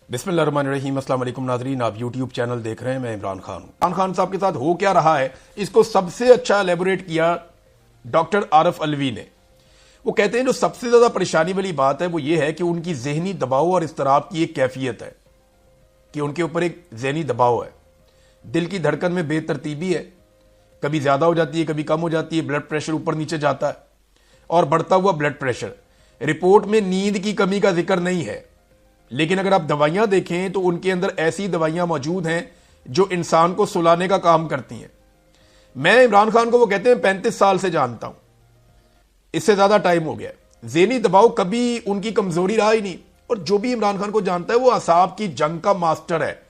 बिस्मिल्लाहिर्रहमानिर्रहीम। अस्सलाम वालेकुम नाज़रीन, आप यूट्यूब चैनल देख रहे हैं। मैं इमरान खान हूं। इमरान खान साहब के साथ हो क्या रहा है, इसको सबसे अच्छा एलेबोरेट किया डॉक्टर आरिफ अलवी ने। वो कहते हैं जो सबसे ज्यादा परेशानी वाली बात है वो ये है कि उनकी जहनी दबाव और इस्तराब की एक कैफियत है कि उनके ऊपर एक जहनी दबाव है। दिल की धड़कन में बेतरतीबी है, कभी ज्यादा हो जाती है, कभी कम हो जाती है, ब्लड प्रेशर ऊपर नीचे जाता है और बढ़ता हुआ ब्लड प्रेशर। रिपोर्ट में नींद की कमी का जिक्र नहीं है, लेकिन अगर आप दवाइयां देखें तो उनके अंदर ऐसी दवाइयां मौजूद हैं जो इंसान को सुलाने का काम करती हैं। मैं इमरान खान को, वो कहते हैं 35 साल से जानता हूं, इससे ज्यादा टाइम हो गया। ज़हनी दबाव कभी उनकी कमजोरी रहा ही नहीं, और जो भी इमरान खान को जानता है वो आसाब की जंग का मास्टर है।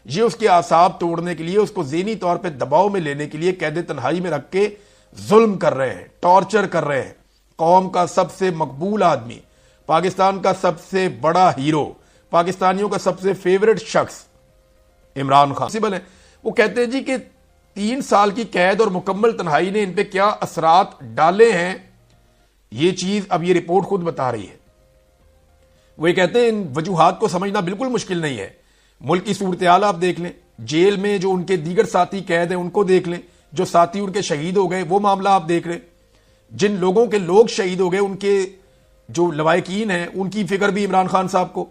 ये उसके आसाब तोड़ने के लिए, उसको ज़हनी तौर पे दबाव में लेने के लिए कैद तन्हाई में रख के जुल्म कर रहे हैं, टॉर्चर कर रहे हैं। कौम का सबसे मकबूल आदमी, पाकिस्तान का सबसे बड़ा हीरो, पाकिस्तानियों का सबसे फेवरेट शख्स इमरान खान है। वो कहते हैं जी कि 3 साल की कैद और मुकम्मल तन्हाई ने इन पे क्या असरात डाले हैं, ये चीज अब ये रिपोर्ट खुद बता रही है। वो ये कहते हैं इन वजूहात को समझना बिल्कुल मुश्किल नहीं है। मुल्क की सूरत हाल आप देख लें, जेल में जो उनके दीगर साथी कैद हैं उनको देख लें, जो साथी उनके शहीद हो गए वो मामला आप देख लें, जिन लोगों के लोग शहीद हो गए उनके जो लवायकीन हैं उनकी फिक्र भी इमरान खान साहब को।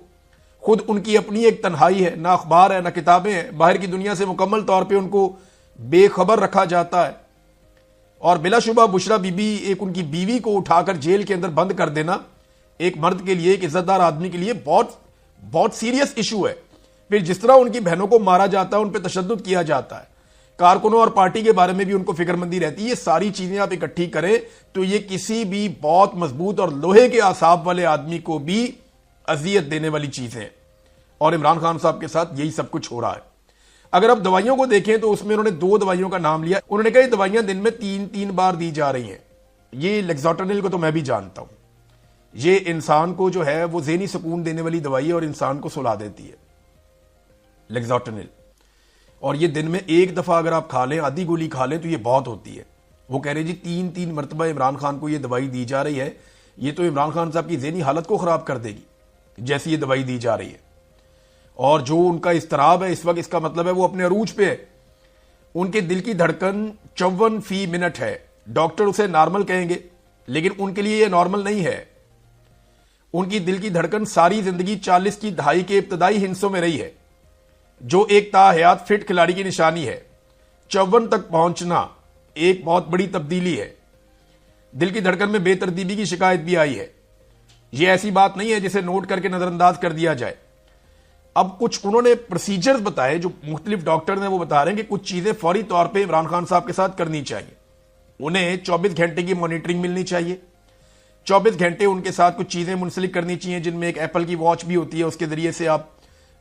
खुद उनकी अपनी एक तन्हाई है, ना अखबार है ना किताबें हैं, बाहर की दुनिया से मुकम्मल तौर पे उनको बेखबर रखा जाता है। और बिलाशुबा बुशरा बीबी, एक उनकी बीवी को उठाकर जेल के अंदर बंद कर देना एक मर्द के लिए, एक इज्जतदार आदमी के लिए बहुत बहुत सीरियस इशू है। फिर जिस तरह उनकी बहनों को मारा जाता है, उन पर तशद्दुद किया जाता है, कारकुनों और पार्टी के बारे में भी उनको फिक्रमंदी रहती है। ये सारी चीजें आप इकट्ठी करें तो ये किसी भी बहुत मजबूत और लोहे के आसाब वाले आदमी को भी अजियत देने वाली चीजें हैं, और इमरान खान साहब के साथ यही सब कुछ हो रहा है। अगर आप दवाइयों को देखें तो उसमें उन्होंने 2 दवाइयों का नाम लिया। उन्होंने कहा ये दवाइयां दिन में 3-3 बार दी जा रही हैं। ये लेक्सोटनिल को तो मैं भी जानता हूं, ये इंसान को जो है वो ज़हनी सुकून देने वाली दवाई है और इंसान को सुला देती है, लेक्सोटनिल। और ये दिन में 1 दफा अगर आप खा लें, आधी गोली खा लें तो ये बहुत होती है। वो कह रहे जी 3-3 मरतबा इमरान खान को ये दवाई दी जा रही है, ये तो इमरान खान साहब की ज़हनी हालत को खराब कर देगी जैसी ये दवाई दी जा रही है। और जो उनका इस्तराब है इस वक्त, इसका मतलब है वो अपने अरूज पे है। उनके दिल की धड़कन 54 फी मिनट है। डॉक्टर उसे नॉर्मल कहेंगे, लेकिन उनके लिए ये नॉर्मल नहीं है। उनकी दिल की धड़कन सारी जिंदगी 40 की दहाई के इब्तदाई हिस्सों में रही है, जो एक ताहयात फिट खिलाड़ी की निशानी है। 54 तक पहुंचना एक बहुत बड़ी तब्दीली है। दिल की धड़कन में बेतरतीबी की शिकायत भी आई है। यह ऐसी बात नहीं है जिसे नोट करके नजरअंदाज कर दिया जाए। अब कुछ उन्होंने प्रोसीजर्स बताए जो मुख्तलिफ डॉक्टर ने, वो बता रहे हैं कि कुछ चीजें फौरी तौर पे इमरान खान साहब के साथ करनी चाहिए। उन्हें 24 घंटे की मॉनिटरिंग मिलनी चाहिए। 24 घंटे उनके साथ कुछ चीजें मुंसलिक करनी चाहिए, जिनमें एक एप्पल की वॉच भी होती है। उसके जरिए से आप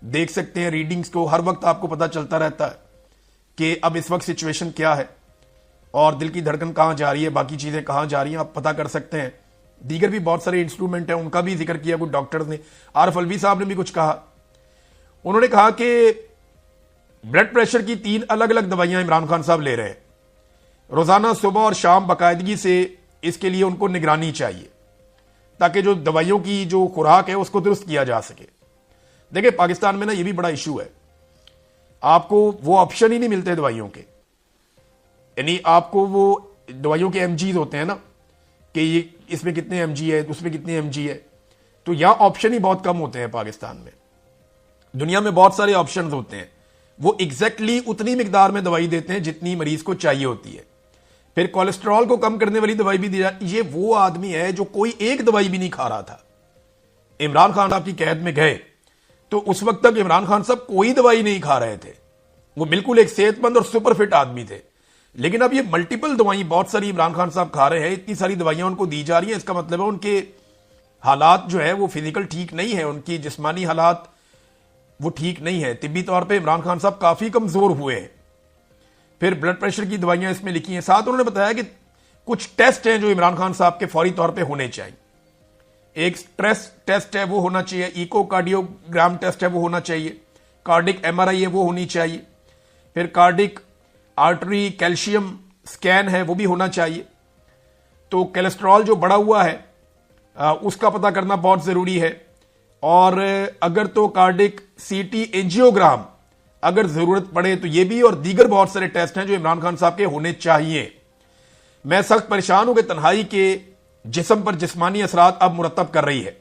देख सकते हैं रीडिंग्स को, हर वक्त आपको पता चलता रहता है कि अब इस वक्त सिचुएशन क्या है और दिल की धड़कन कहां जा रही है, बाकी चीजें कहां जा रही हैं, आप पता कर सकते हैं। दीगर भी बहुत सारे इंस्ट्रूमेंट हैं, उनका भी जिक्र किया कुछ डॉक्टर्स ने। आरिफ अलवी साहब ने भी कुछ कहा। उन्होंने कहा कि ब्लड प्रेशर की 3 अलग अलग दवाइयां इमरान खान साहब ले रहे हैं रोजाना, सुबह और शाम बाकायदगी से। इसके लिए उनको निगरानी चाहिए ताकि जो दवाइयों की जो खुराक है उसको दुरुस्त किया जा सके। देखिए पाकिस्तान में ना ये भी बड़ा इशू है, आपको वो ऑप्शन ही नहीं मिलते दवाइयों के। यानी आपको वो दवाइयों के एमजीज होते हैं ना कि ये इसमें कितने एमजी है, उसमें कितने एमजी है, तो यहां ऑप्शन ही बहुत कम होते हैं पाकिस्तान में। दुनिया में बहुत सारे ऑप्शंस होते हैं, वो एग्जैक्टली उतनी मिकदार में दवाई देते हैं जितनी मरीज को चाहिए होती है। फिर कोलेस्ट्रॉल को कम करने वाली दवाई भी दी जाती है। ये वो आदमी है जो कोई एक दवाई भी नहीं खा रहा था। इमरान खान साहब की कैद में गए तो उस वक्त तक इमरान खान साहब कोई दवाई नहीं खा रहे थे। वो बिल्कुल एक सेहतमंद और सुपर फिट आदमी थे। लेकिन अब ये मल्टीपल दवाई बहुत सारी इमरान खान साहब खा रहे हैं, इतनी सारी दवाइयां उनको दी जा रही हैं। इसका मतलब है उनके हालात जो है वो फिजिकल ठीक नहीं है, उनकी जिस्मानी हालात वो ठीक नहीं है। तिब्बी तौर पे इमरान खान साहब काफी कमजोर हुए हैं। फिर ब्लड प्रेशर की दवाइयां इसमें लिखी हैं। साथ उन्होंने बताया कि कुछ टेस्ट हैं जो इमरान खान साहब के फौरी तौर पे होने चाहिए। एक स्ट्रेस टेस्ट है वो होना चाहिए, इकोकार्डियोग्राम टेस्ट है वो होना चाहिए, कार्डिक एमआरआई है वो होनी चाहिए, फिर कार्डिक आर्टरी कैल्शियम स्कैन है वो भी होना चाहिए। तो कोलेस्ट्रॉल जो बढ़ा हुआ है उसका पता करना बहुत जरूरी है। और अगर तो कार्डिक सीटी एंजियोग्राम अगर जरूरत पड़े तो ये भी, और दीगर बहुत सारे टेस्ट हैं जो इमरान खान साहब के होने चाहिए। मैं सख्त परेशान हूं कि तन्हाई के जिस्म पर जिस्मानी असरात अब मुरतब कर रही है।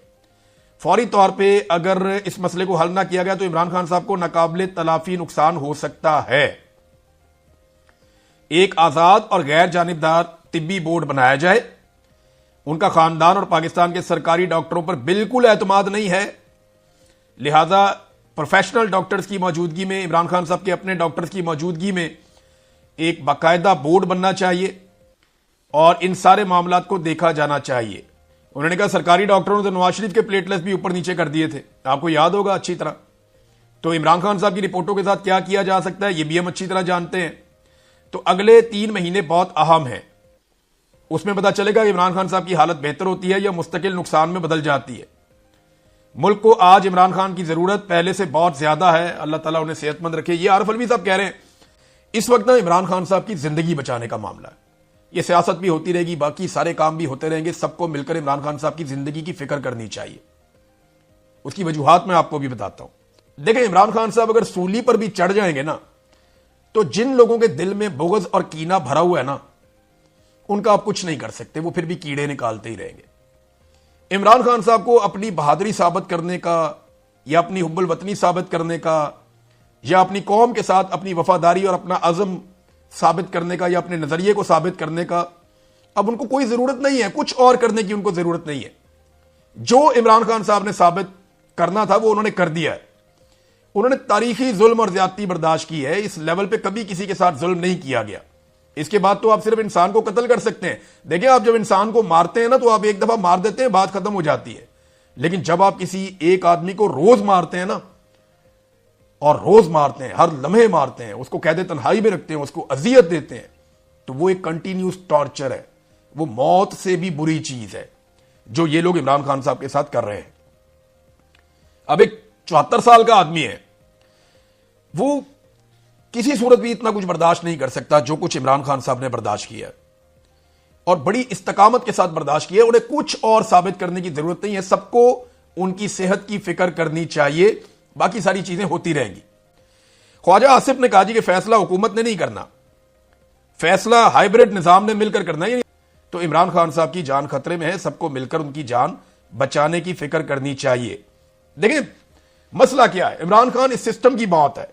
फौरी तौर पे अगर इस मसले को हल ना किया गया तो इमरान खान साहब को नाकाबिले तलाफी नुकसान हो सकता है। एक आजाद और गैर जानिबदार तिब्बी बोर्ड बनाया जाए। उनका खानदान और पाकिस्तान के सरकारी डॉक्टरों पर बिल्कुल एतमाद नहीं है, लिहाजा प्रोफेशनल डॉक्टर्स की मौजूदगी में, इमरान खान साहब के अपने डॉक्टर्स की मौजूदगी में एक बाकायदा बोर्ड बनना चाहिए और इन सारे मामलात को देखा जाना चाहिए। उन्होंने कहा सरकारी डॉक्टरों ने तो नवाज शरीफ के प्लेटलेट्स भी ऊपर नीचे कर दिए थे, आपको याद होगा अच्छी तरह। तो इमरान खान साहब की रिपोर्टों के साथ क्या किया जा सकता है यह भी हम अच्छी तरह जानते हैं। तो अगले 3 महीने बहुत अहम हैं, उसमें पता चलेगा कि इमरान खान साहब की हालत बेहतर होती है या मुस्तकिल नुकसान में बदल जाती है। मुल्क को आज इमरान खान की जरूरत पहले से बहुत ज्यादा है, अल्लाह ताला उन्हें सेहतमंद रखे। ये आरिफ अलवी साहब कह रहे हैं इस वक्त ना इमरान खान साहब की जिंदगी बचाने का मामला है। ये सियासत भी होती रहेगी, बाकी सारे काम भी होते रहेंगे, सबको मिलकर इमरान खान साहब की जिंदगी की फिक्र करनी चाहिए। उसकी वजूहात मैं आपको भी बताता हूं। देखें, इमरान खान साहब अगर सूली पर भी चढ़ जाएंगे ना, तो जिन लोगों के दिल में बुग़्ज़ और कीना भरा हुआ है ना, उनका आप कुछ नहीं कर सकते, वो फिर भी कीड़े निकालते ही रहेंगे। इमरान खान साहब को अपनी बहादुरी साबित करने का या अपनी हुब्बुल वतनी साबित करने का या अपनी कौम के साथ अपनी वफादारी और अपना अज़म साबित करने का या अपने नजरिए को साबित करने का अब उनको कोई जरूरत नहीं है, कुछ और करने की उनको जरूरत नहीं है। जो इमरान खान साहब ने साबित करना था वो उन्होंने कर दिया है। उन्होंने तारीखी जुल्म और ज्यादती बर्दाश्त की है, इस लेवल पे कभी किसी के साथ जुल्म नहीं किया गया। इसके बाद तो आप सिर्फ इंसान को कत्ल कर सकते हैं। देखिए, आप जब इंसान को मारते हैं ना, तो आप एक दफा मार देते हैं, बात खत्म हो जाती है। लेकिन जब आप किसी एक आदमी को रोज मारते हैं ना, और रोज मारते हैं, हर लम्हे मारते हैं, उसको कैद तन्हाई में रखते हैं, उसको अजियत देते हैं, तो वो एक कंटिन्यूस टॉर्चर है। वो मौत से भी बुरी चीज है जो ये लोग इमरान खान साहब के साथ कर रहे हैं। अब एक 74 साल का आदमी है, वो किसी सूरत भी इतना कुछ बर्दाश्त नहीं कर सकता जो कुछ इमरान खान साहब ने बर्दाश्त किया, और बड़ी इस्तकामत के साथ बर्दाश्त किया। उन्हें कुछ और साबित करने की जरूरत नहीं है, सबको उनकी सेहत की फिक्र करनी चाहिए, बाकी सारी चीजें होती रहेंगी। ख्वाजा आसिफ ने कहा जी कि फैसला हुकूमत ने नहीं करना, फैसला हाइब्रिड निजाम ने मिलकर करना है। तो इमरान खान साहब की जान खतरे में है, सबको मिलकर उनकी जान बचाने की फिक्र करनी चाहिए। देखिए, मसला क्या है, इमरान खान इस सिस्टम की मौत है।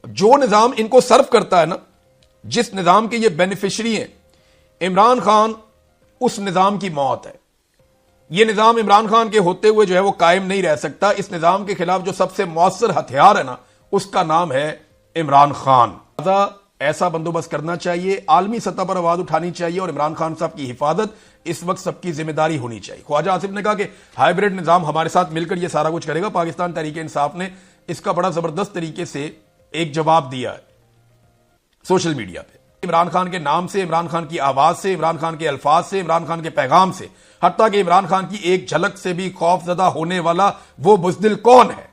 जो निजाम इनको सर्व करता है ना, जिस निजाम के ये बेनिफिशरी हैं, इमरान खान उस निजाम की मौत है। यह निजाम इमरान खान के होते हुए जो है वो कायम नहीं रह सकता। इस निजाम के खिलाफ जो सबसे मौसर हथियार है ना, उसका नाम है इमरान खान। ऐसा बंदोबस्त करना चाहिए, आलमी सतह पर आवाज उठानी चाहिए, और इमरान खान साहब की हिफाजत इस वक्त सबकी जिम्मेदारी होनी चाहिए। ख्वाजा आसिफ ने कहा कि हाइब्रिड निजाम हमारे साथ मिलकर यह सारा कुछ करेगा। पाकिस्तान तहरीक इंसाफ ने इसका बड़ा जबरदस्त तरीके से एक जवाब दिया है सोशल मीडिया पे। इमरान खान के नाम से, इमरान खान की आवाज से, इमरान खान के अल्फाज से, इमरान खान के पैगाम से, हत्ता कि इमरान खान की एक झलक से भी खौफजदा होने वाला वो बुज़दिल कौन है।